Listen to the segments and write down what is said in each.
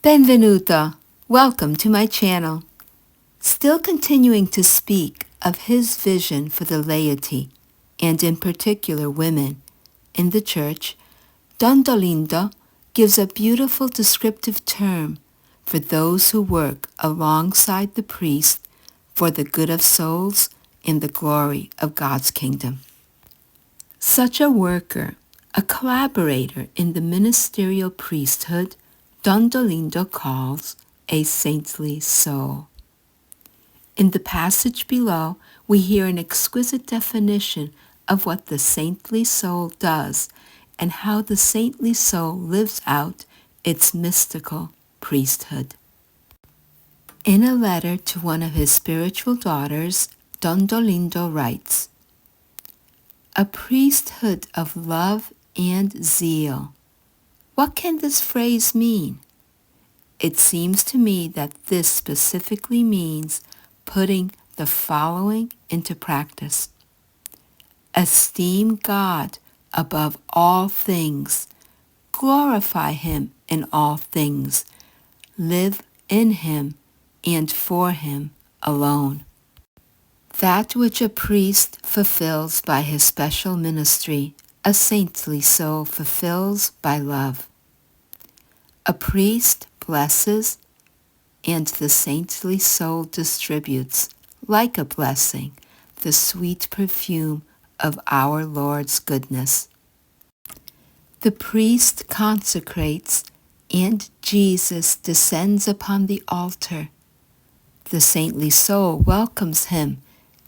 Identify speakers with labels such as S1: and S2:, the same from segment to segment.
S1: Benvenuto! Welcome to my channel. Still continuing to speak of his vision for the laity, and in particular women, in the Church, Don Dolindo gives a beautiful descriptive term for those who work alongside the priest for the good of souls and the glory of God's kingdom. Such a worker, a collaborator in the ministerial priesthood, Don Dolindo calls a saintly soul. In the passage below, we hear an exquisite definition of what the saintly soul does and how the saintly soul lives out its mystical priesthood. In a letter to one of his spiritual daughters, Don Dolindo writes, "A priesthood of love and zeal. What can this phrase mean? It seems to me that this specifically means putting the following into practice. Esteem God above all things. Glorify Him in all things. Live in Him and for Him alone." That which a priest fulfills by his special ministry, a saintly soul fulfills by love. A priest blesses, and the saintly soul distributes, like a blessing, the sweet perfume of our Lord's goodness. The priest consecrates, and Jesus descends upon the altar. The saintly soul welcomes him,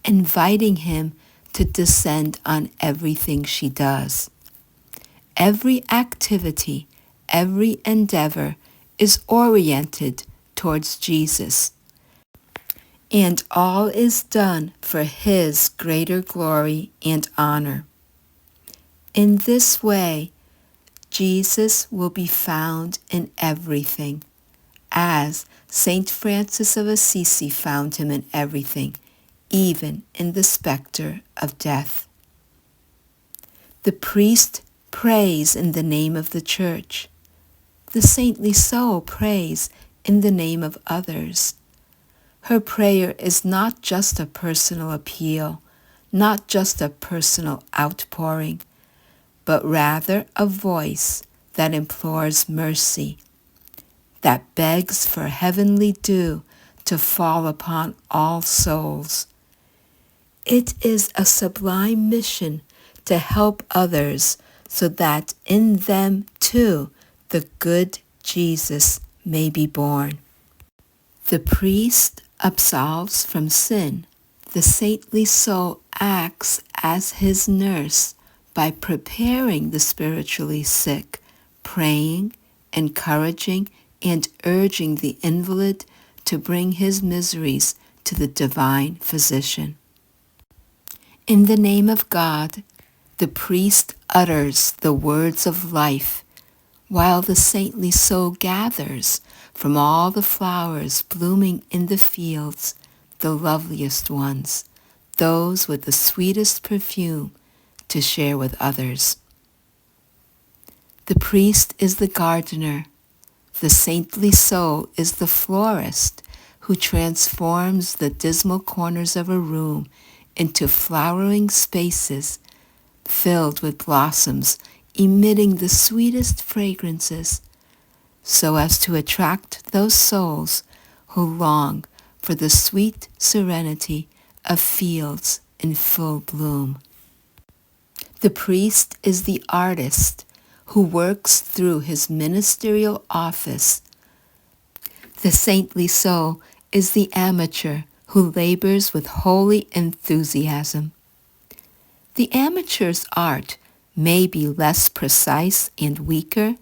S1: inviting him to descend on everything she does. Every activity, every endeavor is oriented towards Jesus, and all is done for His greater glory and honor. In this way, Jesus will be found in everything, as Saint Francis of Assisi found him in everything, even in the specter of death. The priest prays in the name of the Church. The saintly soul prays in the name of others. Her prayer is not just a personal appeal, not just a personal outpouring, but rather a voice that implores mercy, that begs for heavenly dew to fall upon all souls. It is a sublime mission to help others so that in them too the good Jesus may be born. The priest absolves from sin. The saintly soul acts as his nurse by preparing the spiritually sick, praying, encouraging, and urging the invalid to bring his miseries to the divine physician. In the name of God, the priest utters the words of life, while the saintly soul gathers from all the flowers blooming in the fields the loveliest ones, those with the sweetest perfume, to share with others. The priest is the gardener. The saintly soul is the florist who transforms the dismal corners of a room into flowering spaces filled with blossoms emitting the sweetest fragrances, so as to attract those souls who long for the sweet serenity of fields in full bloom. The priest is the artist who works through his ministerial office. The saintly soul is the amateur who labors with holy enthusiasm. The amateur's art may be less precise and weaker.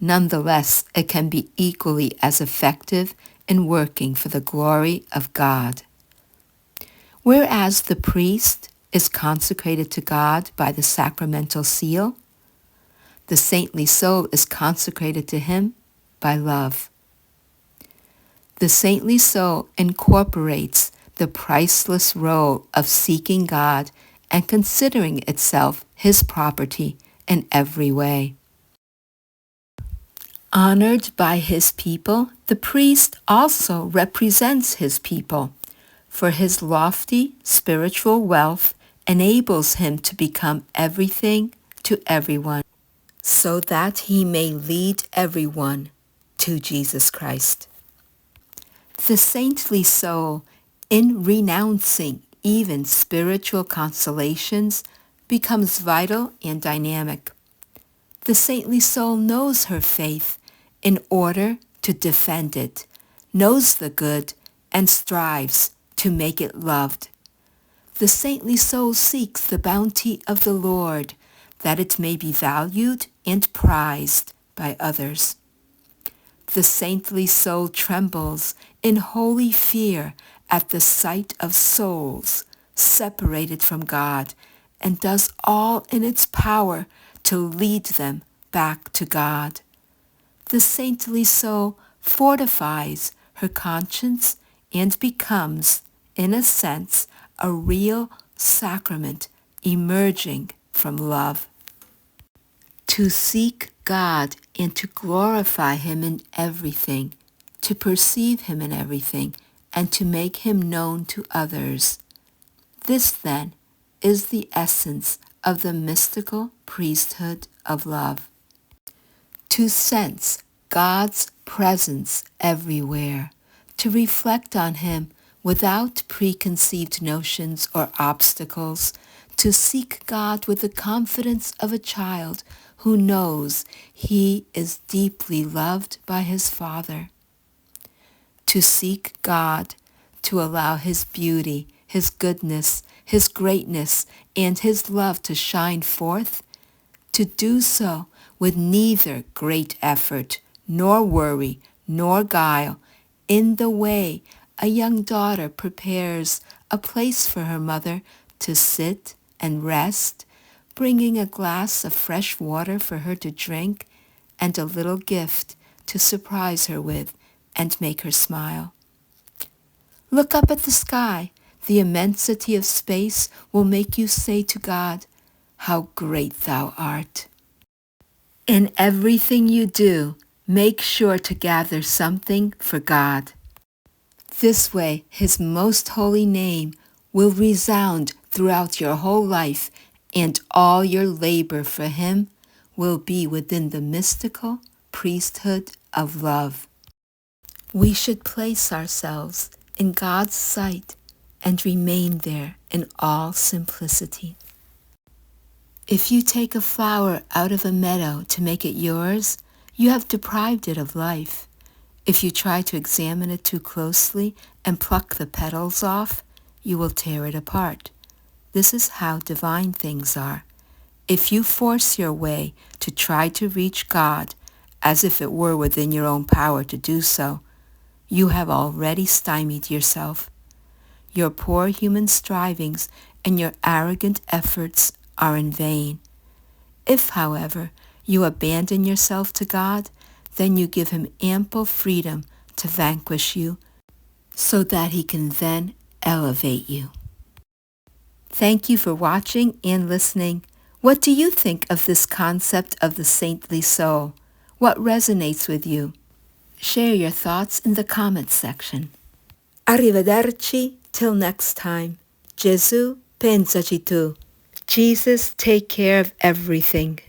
S1: Nonetheless, it can be equally as effective in working for the glory of God. Whereas the priest is consecrated to God by the sacramental seal, the saintly soul is consecrated to Him by love. The saintly soul incorporates the priceless role of seeking God and considering itself His property in every way. Honored by his people, the priest also represents his people, for his lofty spiritual wealth enables him to become everything to everyone, so that he may lead everyone to Jesus Christ. The saintly soul, in renouncing even spiritual consolations, becomes vital and dynamic. The saintly soul knows her faith in order to defend it, knows the good, and strives to make it loved. The saintly soul seeks the bounty of the Lord, that it may be valued and prized by others. The saintly soul trembles in holy fear at the sight of souls separated from God, and does all in its power to lead them back to God. The saintly soul fortifies her conscience and becomes, in a sense, a real sacrament emerging from love. To seek God and to glorify him in everything, to perceive him in everything, and to make him known to others. This, then, is the essence of the mystical priesthood of love. To sense God's presence everywhere, to reflect on him without preconceived notions or obstacles, to seek God with the confidence of a child who knows he is deeply loved by his Father. To seek God, to allow his beauty, his goodness, his greatness, and his love to shine forth, to do so with neither great effort, nor worry, nor guile, in the way a young daughter prepares a place for her mother to sit and rest, bringing a glass of fresh water for her to drink, and a little gift to surprise her with and make her smile. Look up at the sky. The immensity of space will make you say to God, "How great thou art." In everything you do, make sure to gather something for God. This way, his most holy name will resound throughout your whole life, and all your labor for him will be within the mystical priesthood of love. We should place ourselves in God's sight and remain there in all simplicity. If you take a flower out of a meadow to make it yours, you have deprived it of life. If you try to examine it too closely and pluck the petals off, you will tear it apart. This is how divine things are. If you force your way to try to reach God, as if it were within your own power to do so, you have already stymied yourself. Your poor human strivings and your arrogant efforts are in vain. If, however, you abandon yourself to God, then you give him ample freedom to vanquish you, so that he can then elevate you. Thank you for watching and listening. What do you think of this concept of the saintly soul? What resonates with you? Share your thoughts in the comments section. Arrivederci till next time. Gesù pensaci tu. Jesus, take care of everything.